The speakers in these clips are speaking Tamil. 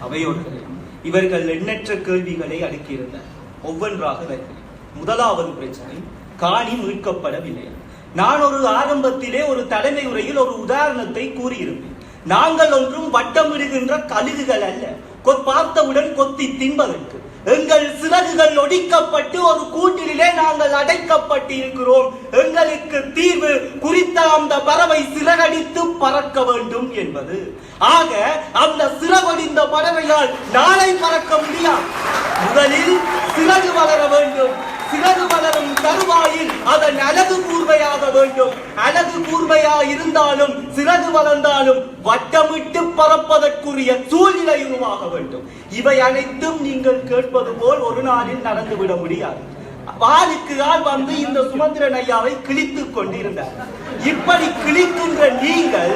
அவையோர்களே, இவர்கள் எண்ணற்ற கேள்விகளை அடுக்கியிருந்தார். ஒவ்வொன்றாக வருகிறேன். முதலாவது பிரச்சனை, காணி மீட்கப்படவில்லை. நான் ஒரு ஆரம்பத்திலே ஒரு தலைமை உரையில் ஒரு உதாரணத்தை கூறியிருந்தேன். நாங்கள் ஒன்றும் வட்டமிடுகின்ற கழுகுகள் அல்ல, பார்த்தவுடன் கொத்தி தின்பதற்கு. எங்கள் சிறகுகள் ஒடிக்கப்பட்டு ஒரு கூட்டிலே நாங்கள் அடைக்கப்பட்டு இருக்கிறோம். எங்களுக்கு தீர்வு குறித்த அந்த பறவை சிறகடித்து பறக்க வேண்டும் என்பது. ஆக அந்த சிறகடிந்த பறவையால் நாளை பறக்க முடியாது. முதலில் சிறகு வளர வேண்டும். சிறகு வளரும் தருவாயில் அதன் அழகு கூர்மையாக வேண்டும். அழகு கூர்மையா இருந்தாலும் சிறகு வளர்ந்தாலும் வட்டமிட்டு பறப்பதற்குரிய சூழ்நிலை உருவாக வேண்டும். இவை அனைத்தும் நீங்கள் கேட்பது போல் ஒரு நாளில் நடந்துவிட முடியாது. வாளுக்கு ஆள் வந்து இந்த சுமந்திரன் ஐயாவை கிழித்துக் கொண்டிருந்தார். இப்படி கிழிக்கின்ற நீங்கள்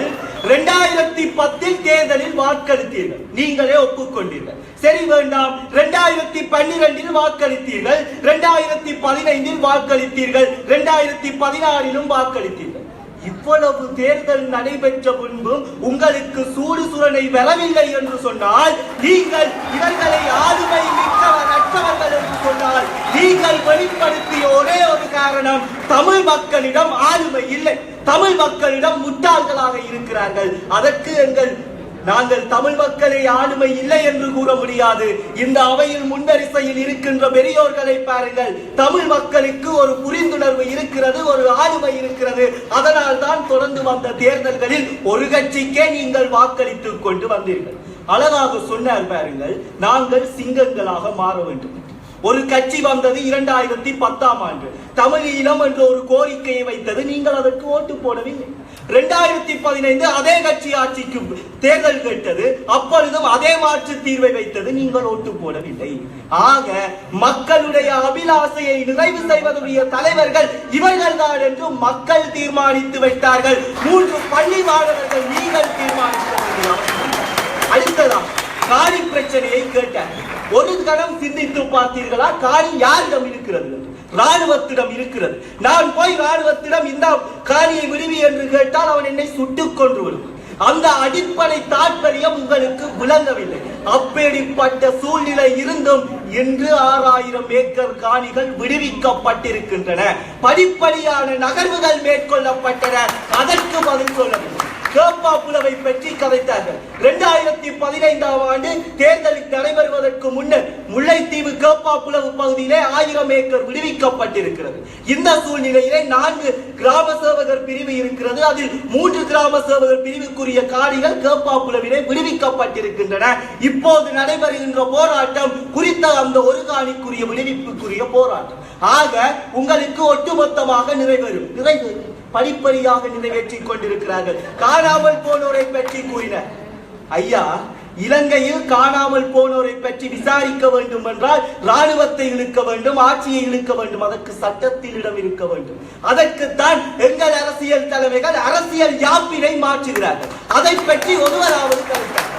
2010 தேர்தலில் வாக்களித்தீர்கள். நீங்களே ஒப்புக்கொண்டீர்கள். சரி, வேண்டாம். 2012 வாக்களித்தீர்கள், 2015 வாக்களித்தீர்கள், 2016 வாக்களித்தீர்கள். இவ்வளவு தேர்தல் நடைபெற்ற முன்பும் உங்களுக்கு சூடு சுரணை வரவில்லை என்று சொன்னால், நீங்கள் இவர்களை ஆளுமை மிக்கவர் அற்றவர்கள் என்று சொன்னால், நீங்கள் வெளிப்படுத்திய ஒரே ஒரு காரணம், தமிழ் மக்களிடம் ஆளுமை இல்லை, தமிழ் மக்களிடம் முட்டாள்களாக இருக்கிறார்கள். அதற்கு நாங்கள் தமிழ் மக்களை ஆளுமை இல்லை என்று கூற முடியாது. இந்த அவையில் முன்வரிசையில் இருக்கின்ற பெரியோர்களை பாருங்கள். தமிழ் மக்களுக்கு ஒரு புரிந்துணர்வு இருக்கிறது, ஒரு ஆளுமை இருக்கிறது. அதனால் தான் தொடர்ந்து வந்த தேர்தல்களில் ஒரு கட்சிக்கே நீங்கள் வாக்களித்துக் கொண்டு வந்தீர்கள். அழகாக சொன்னார் பாருங்கள், நாங்கள் சிங்கங்களாக மாற வேண்டும். ஒரு கட்சி வந்தது 2010ஆம் ஆண்டு. தமிழ் ஈழம் என்ற ஒரு கோரிக்கையை வைத்தது. நீங்கள் அதற்கு ஓட்டு போடவில்லை. 2015 அதே கட்சி ஆட்சிக்கு தேர்தல் கேட்டது. அப்பொழுதும் அதே மாற்று தீர்வை வைத்தது. நீங்கள் ஓட்டு போடவில்லை. ஆக மக்களுடைய அபிலாசையை நிறைவு செய்வதுடைய தலைவர்கள் இவர்கள் தான் என்று மக்கள் தீர்மானித்து வைத்தார்கள். 3 பள்ளி மாணவர்கள் நீங்கள் தீர்மானிக்க வேண்டிய அவசியம். அடுத்ததான் காணி பிரச்சனையை கேட்டார். ஒரு கணம் சிந்தித்து பார்த்தீர்களா? காணி யாரிடம் இருக்கிறது? ராணுவத்திடம் இருக்கிறது. நான் போய் ராணுவத்திடம் இந்த காணியை விடுவி என்று கேட்டால் அவன் என்னை சுட்டுக் கொன்று விடும். அந்த அடிப்படை தாற்பயம் உங்களுக்கு விளங்கவில்லை. அப்படிப்பட்ட சூழ்நிலை இருந்தும் இன்று 6000 ஏக்கர் காணிகள் விடுவிக்கப்பட்டிருக்கின்றன. படிப்படியான நகர்வுகள் மேற்கொள்ளப்பட்டன. அதற்கு பதில் சொல்லவில்லை. கேப்பாப்புலவை பற்றி கதைத்தார்கள். 2015ஆம் ஆண்டு தேர்தலுக்கு நடைபெறுவதற்கு முன்னர் முல்லைத்தீவு கேப்பாப்புலவு பகுதியிலே 1000 ஏக்கர் விடுவிக்கப்பட்டிருக்கிறது. இந்த சூழ்நிலையிலே 4 கிராம சேவகர் பிரிவு இருக்கிறது. அதில் 3 கிராம சேவகர் பிரிவுக்குரிய காணிகள் கேப்பாப்புலவிலே விடுவிக்கப்பட்டிருக்கின்றன. இப்போது நடைபெறுகின்ற போராட்டம் குறித்த அந்த ஒரு காணிக்குரிய விடுவிப்புக்குரிய போராட்டம். ஆக உங்களுக்கு ஒட்டுமொத்தமாக நிறைவேறும். படிப்படியாக நிறைவேற்றிக் கொண்டிருக்கிறார்கள். காணாமல் போனோரை பற்றி கூறினார் ஐயா. இலங்கையில் காணாமல் போனோரை பற்றி விசாரிக்க வேண்டும் என்றால் ராணுவத்தை இழுக்க வேண்டும், ஆட்சியை இழுக்க வேண்டும். அதற்கு சட்டத்தில் இடம் இருக்க வேண்டும். அதற்குத்தான் எங்கள் அரசியல் தலைமைகள் அரசியல் யாப்பினை மாற்றுகிறார்கள். அதை பற்றி ஒருவராவது கருத்தார்.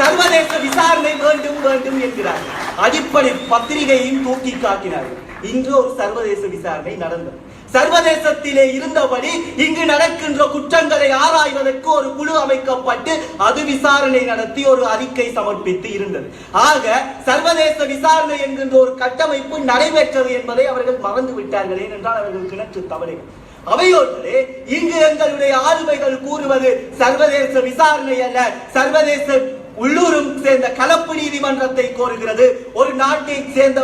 சர்வதேச விசாரணை வேண்டும் வேண்டும் என்கிறார்கள். அடிப்படை பத்திரிகையையும் தூக்கி காட்டினார்கள். இன்று ஒரு சர்வதேச விசாரணை நடந்தது. சர்வதேசத்திலே இருந்தபடி இங்கு நடக்கின்ற குற்றங்களை ஆராய்வதற்கு ஒரு குழு அமைக்கப்பட்டு அது விசாரணை நடத்தி ஒரு அறிக்கை சமர்ப்பித்து இருந்தது. ஆக சர்வதேச விசாரணை என்கின்ற ஒரு கட்டமைப்பு நடைபெற்றது என்பதை அவர்கள் மறந்து விட்டார்கள். ஏனென்றால் அவர்கள் கிணற்று தவறைகள். அவையோர்களே, இங்கு எங்களுடைய ஆளுமைகள் கூறுவது சர்வதேச விசாரணை அல்ல, சர்வதேச உள்ளூரும் சேர்ந்த கலப்பு நீதிமன்றத்தை கோருகிறது. ஒரு நாட்டை சேர்ந்த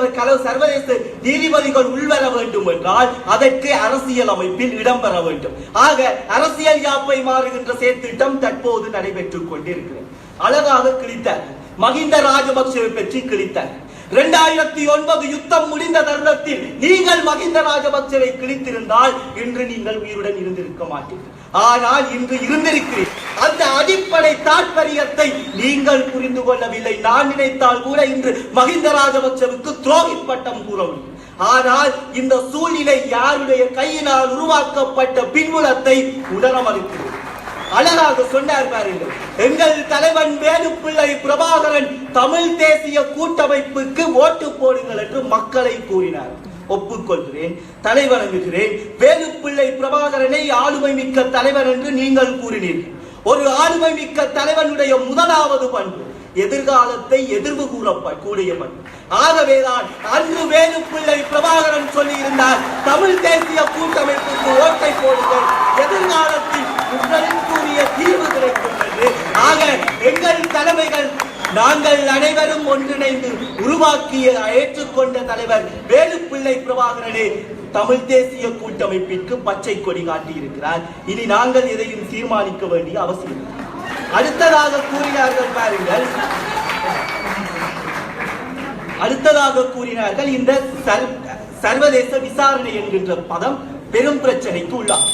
சர்வதேச நீதிபதிகள் உள்வர வேண்டும் என்றால் அதற்கு அரசியல் அமைப்பில் இடம்பெற வேண்டும். ஆக அரசியல் யாப்பை மாறுகின்ற செயற்திட்டம் தற்போது நடைபெற்றுக் கொண்டிருக்கிறது. அழகாக கிழித்தார். மகிந்த ராஜபக்சவை பற்றி கிழித்தார். 2009 யுத்தம் முடிந்த தருணத்தில் நீங்கள் மகிந்த ராஜபக்சவை கிழித்திருந்தால் இன்று நீங்கள் உயிருடன் இருந்திருக்க மாட்டீர்கள். ஆனால் இன்று இருந்திருக்கிறீர்கள். அந்த அடிப்படை தாற்பயத்தை நீங்கள் புரிந்து கொள்ளவில்லை. நான் நினைத்தால் கூட இன்று மகிந்த ராஜபக்சவுக்கு துரோகி பட்டம் கூற முடியும். ஆனால் இந்த சூழ்நிலை யாருடைய கையினால் உருவாக்கப்பட்ட பின்புலத்தை உணர மறுக்கிறது. அழகாக சொன்னார் பாருங்கள். எங்கள் தலைவன் வேலுப்பிள்ளை பிரபாகரன் தமிழ் தேசிய கூட்டமைப்புக்கு ஓட்டு போடுங்கள் என்று மக்களை கூறினார். ஒப்புக்கொள்கிறேன், தலைவணங்குகிறேன். வேலுப்பிள்ளை பிரபாகரனை ஆளுமை மிக்க தலைவர் என்று நீங்கள் கூறினீர்கள். ஒரு ஆளுமை மிக்க தலைவனுடைய முதலாவது பண்பு எதிர்காலத்தை எதிர்வு கூடியவன். ஆகவேதான் அன்று வேலுப்பிள்ளை பிரபாகரன் சொல்லி இருந்தார், தமிழ் தேசிய கூட்டமைப்புக்கு ஓட்டை போடுங்கள், எதிர்காலத்தில் உங்களுக்குரிய தீர்வு கிடைக்கும் என்று. ஆக எங்கள் தலைமைகள் நாங்கள் அனைவரும் ஒன்றிணைந்து உருவாக்கிய ஏற்றுக்கொண்ட தலைவர் வேலுப்பிள்ளை பிரபாகரனே தமிழ் தேசிய கூட்டமைப்பிற்கு பச்சை கொடி காட்டியிருக்கிறார். இனி நாங்கள் எதையும் தீர்மானிக்க வேண்டிய அவசியம். அடுத்ததாக கூறினார்கள் பாருங்கள், அடுத்ததாக கூறினார்கள் இந்த சர்வதேச விசாரணை என்கின்ற பதம் பெரும் பிரச்சனைக்கு உள்ளார்.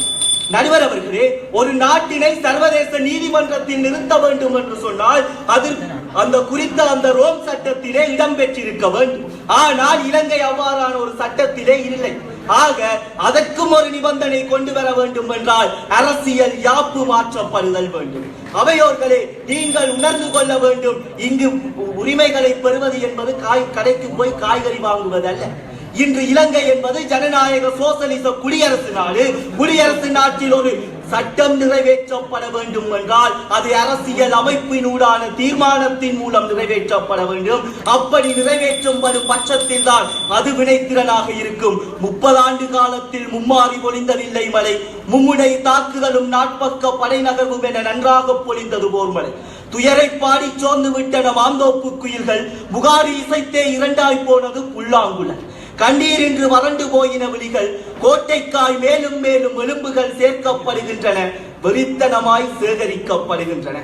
நடுவர் அவர்களே, ஒரு நாட்டினை சர்வதேச நீதிமன்றத்தில் நிறுத்த வேண்டும் என்று சொன்னால் அது அந்த குறித்த அந்த ரோம் சட்டத்திலே இடம்பெற்றிருக்க வேண்டும். ஆனால் இலங்கை அவ்வாறான ஒரு சட்டத்திலே இல்லை. ஆக அதற்கும் ஒரு நிபந்தனை கொண்டு வர வேண்டும் என்றால் அரசியல் யாப்பு மாற்றப்படுதல் வேண்டும். அவையோர்களே, நீங்கள் உணர்ந்து கொள்ள வேண்டும், இங்கு உரிமைகளை பெறுவது என்பது கடைக்கு போய் காய்கறி வாங்குவதல்ல. இன்று இலங்கை என்பது ஜனநாயக சோசலிச குடியரசு நாடு. குடியரசு நாட்டில் ஒரு சட்டம் நிறைவேற்றப்பட வேண்டும் என்றால் அது அரசியல் அமைப்பினூடான தீர்மானத்தின் மூலம் நிறைவேற்றப்பட வேண்டும். அப்படி நிறைவேற்றப்படும் பட்சத்தில் தான் அது வினைத்திறனாக இருக்கும். 30 ஆண்டு காலத்தில் மும்மாறி பொழிந்ததில்லை மழை, மும்முனை தாக்குதலும் நாட்பக்க படை நகர்வும் என நன்றாக பொழிந்தது போர்மழை. துயரை பாடி சோர்ந்து விட்டன மாந்தோப்பு குயில்கள், புகாரி இசைத்தே இரண்டாய் போனது புல்லாங்குழல். கண்ணீர் என்று வறண்டு போயின விழிகள், கோட்டைக்காய் மேலும் மேலும் எலும்புகள் சேர்க்கப்படுகின்றன, வெறித்தனமாய் சேகரிக்கப்படுகின்றன.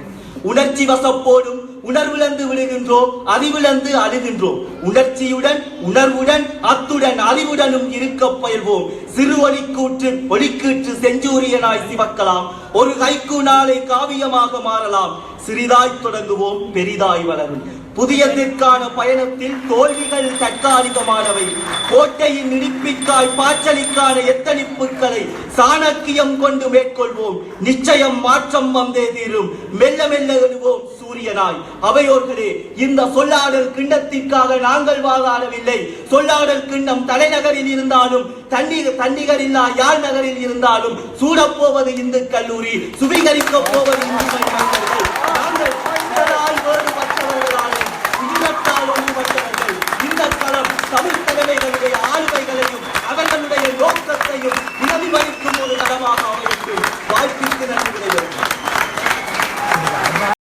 உணர்ச்சி வசப்போடும் உணர்விழந்து விடுகின்றோம், அறிவிழந்து அழுகின்றோம். உணர்ச்சியுடன் உணர்வுடன் அத்துடன் அறிவுடனும் இருக்க பயில்வோம். சிறு ஒளிக்கூற்று செஞ்சூரியனாய் சிவக்கலாம். ஒரு கைக்கு நாளை காவியமாக மாறலாம். சிறிதாய் தொடங்குவோம், பெரிதாய் வளரும். புதியதற்கான பயணத்தில் தோல்விகள் தற்காலிகமானவை. கோட்டையின் இடிப்பிற்காய் பாய்ச்சலிக்கான எத்தனிப்புகளை சாணக்கியம் கொண்டு மேற்கொள்வோம். நிச்சயம் மாற்றம் வந்தே தீரும். மெல்ல மெல்ல எழுவோம் சூரியனாய். அவையோர்களே, இந்த சொல்லாடல் கிண்ணத்திற்காக நாங்கள் வாதாடவில்லை. சொல்லாடல் கிண்ணம் தலைநகரில் இருந்தாலும் தன்னிகர் இல்லா யாழ் நகரில் இருந்தாலும் சூடப்போவது இந்து கல்லூரி, சுவீகரிக்க போவது இந்து நாங்கள்